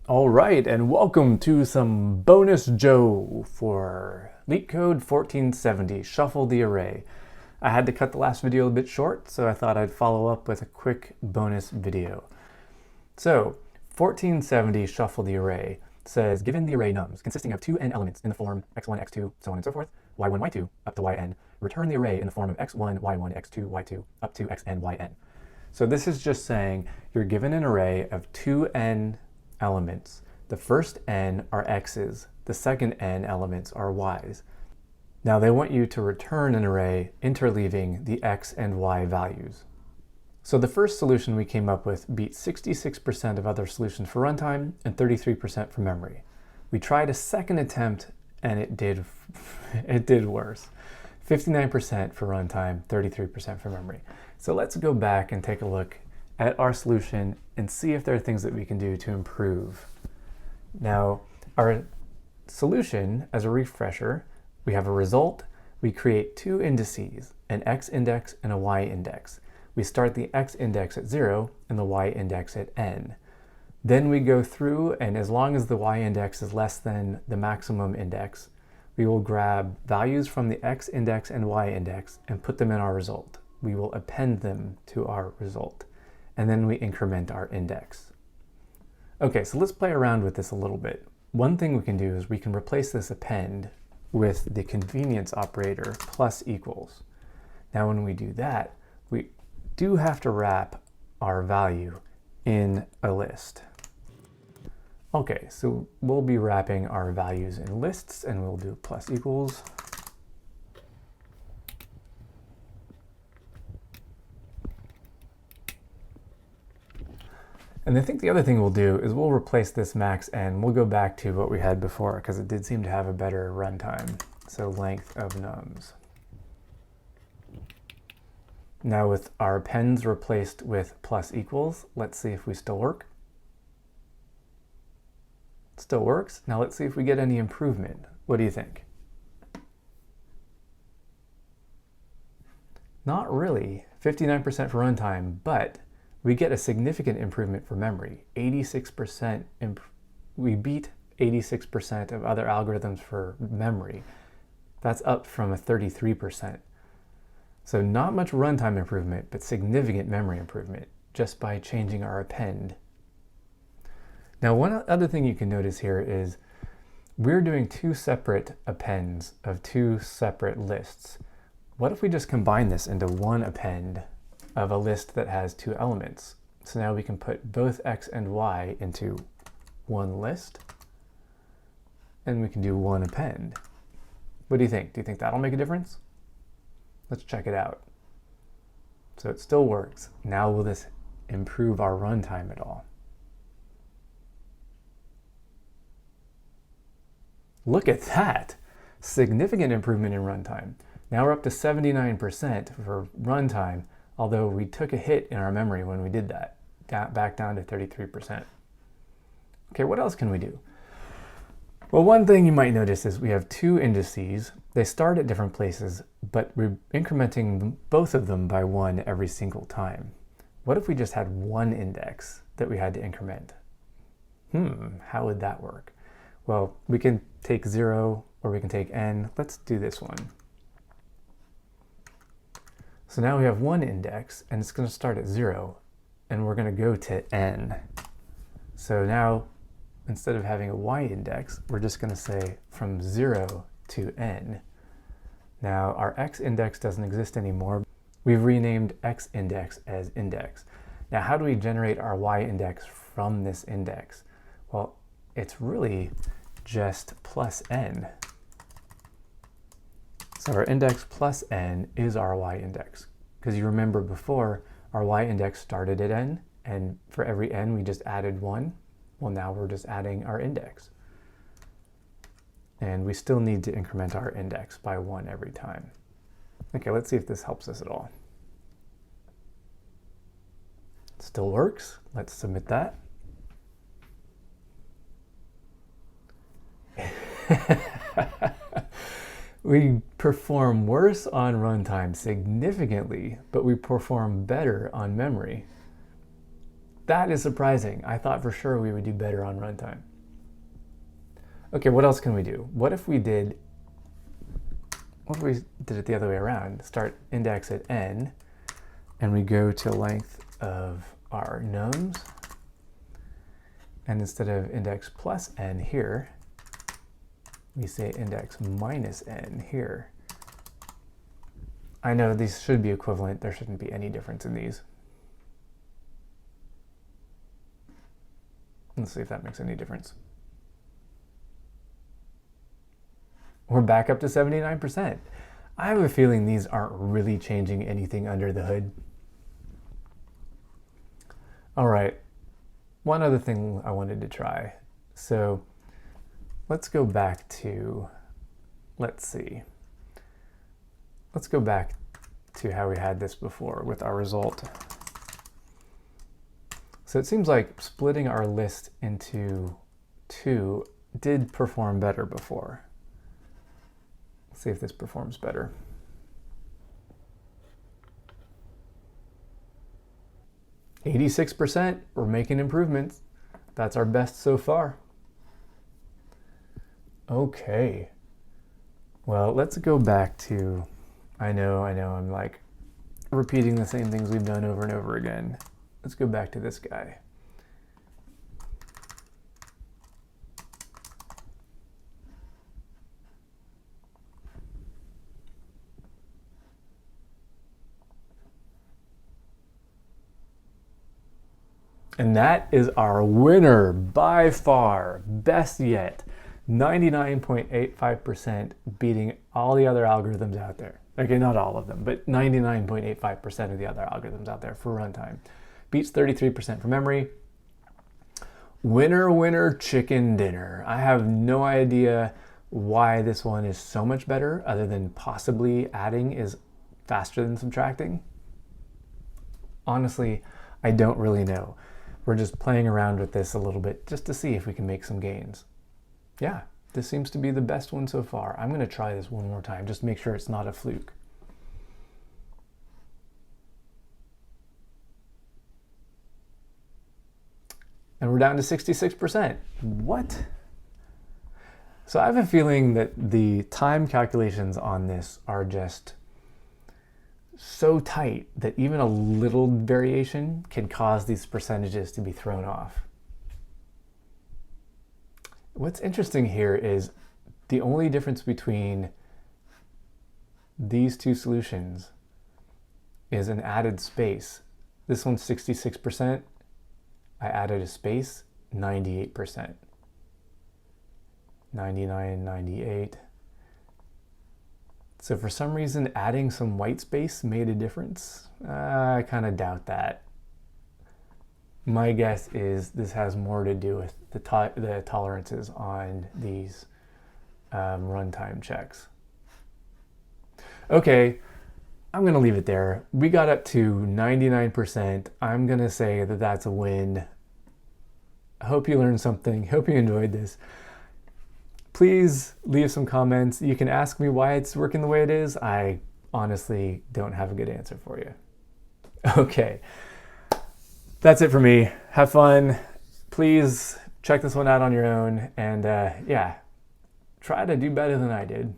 All right, and welcome to some bonus Joe for LeetCode 1470, Shuffle the Array. I had to cut the last video a bit short, so I thought I'd follow up with a quick bonus video. So, 1470, Shuffle the Array says, given the array nums consisting of two n elements in the form x1, x2, so on and so forth, y1, y2, up to yn, return the array in the form of x1, y1, x2, y2, up to xn, yn. So this is just saying you're given an array of two n elements. The first n are x's, the second n elements are y's. Now they want you to return an array interleaving the x and y values. So the first solution we came up with beat 66% of other solutions for runtime and 33% for memory. We tried a second attempt and it did worse. 59% for runtime, 33% for memory. So let's go back and take a look at our solution and see if there are things that we can do to improve. Now, our solution, as a refresher, we have a result. We create two indices, an x index and a y index. We start the x index at 0 and the y index at n. Then we go through, and as long as the y index is less than the maximum index, we will grab values from the x index and y index and put them in our result. We will append them to our result, and then we increment our index. Okay, so let's play around with this a little bit. One thing we can do is we can replace this append with the convenience operator plus equals. Now when we do that, we do have to wrap our value in a list. Okay, so we'll be wrapping our values in lists, and we'll do plus equals. And I think the other thing we'll do is we'll replace this max n. We'll go back to what we had before because it did seem to have a better runtime. So length of nums. Now with our appends replaced with plus equals, let's see if we still work. Still works. Now let's see if we get any improvement. What do you think? Not really. 59% for runtime, but we get a significant improvement for memory. 86%. We beat 86% of other algorithms for memory. That's up from a 33%. So not much runtime improvement, but significant memory improvement just by changing our append. Now, one other thing you can notice here is we're doing two separate appends of two separate lists. What if we just combine this into one append of a list that has two elements? So now we can put both x and y into one list, and we can do one append. What do you think? Do you think that'll make a difference? Let's check it out. So it still works. Now will this improve our runtime at all? Look at that! Significant improvement in runtime. Now we're up to 79% for runtime, although we took a hit in our memory when we did that, back down to 33%. Okay, what else can we do? Well, one thing you might notice is we have two indices. They start at different places, but we're incrementing both of them by 1 every single time. What if we just had one index that we had to increment? How would that work? Well, we can take 0 or we can take n. Let's do this one. So now we have one index, and it's going to start at 0, and we're going to go to n. So now, instead of having a y index, we're just going to say from 0 to n. Now, our x index doesn't exist anymore. We've renamed x index as index. Now, how do we generate our y index from this index? Well, it's really just plus n. So our index plus n is our y index. Because you remember before, our y index started at n, and for every n we just added 1. Well, now we're just adding our index. And we still need to increment our index by 1 every time. Okay, let's see if this helps us at all. It still works. Let's submit that. We perform worse on runtime significantly, but we perform better on memory. That is surprising. I thought for sure we would do better on runtime. Okay, what else can we do? What if we did it the other way around? Start index at n, and we go to length of our nums, and instead of index plus n here, we say index minus n here. I know these should be equivalent. There shouldn't be any difference in these. Let's see if that makes any difference. We're back up to 79%. I have a feeling these aren't really changing anything under the hood. All right, one other thing I wanted to try. So let's go back to, let's go back to how we had this before with our result. So it seems like splitting our list into two did perform better before. Let's see if this performs better. %, we're making improvements. That's our best so far. Okay. Well, let's go back to, I know, I'm like repeating the same things we've done over and over again. Let's go back to this guy. And that is our winner by far, best yet. 99.85% beating all the other algorithms out there. Okay, not all of them, but 99.85% of the other algorithms out there for runtime. Beats 33% for memory. Winner, winner, chicken dinner. I have no idea why this one is so much better, other than possibly adding is faster than subtracting. Honestly, I don't really know. We're just playing around with this a little bit just to see if we can make some gains. Yeah, this seems to be the best one so far. I'm going to try this one more time, just to make sure it's not a fluke. And we're down to 66%. What? So I have a feeling that the time calculations on this are just so tight that even a little variation can cause these percentages to be thrown off. What's interesting here is the only difference between these two solutions is an added space. This one's 66%. I added a space, 98%. 99, 98. So for some reason, adding some white space made a difference. I kind of doubt that. My guess is this has more to do with the tolerances on these runtime checks. Okay, I'm going to leave it there. We got up to 99%. I'm going to say that that's a win. I hope you learned something. Hope you enjoyed this. Please leave some comments. You can ask me why it's working the way it is. I honestly don't have a good answer for you. Okay, that's it for me. Have fun. Please check this one out on your own. And yeah, try to do better than I did.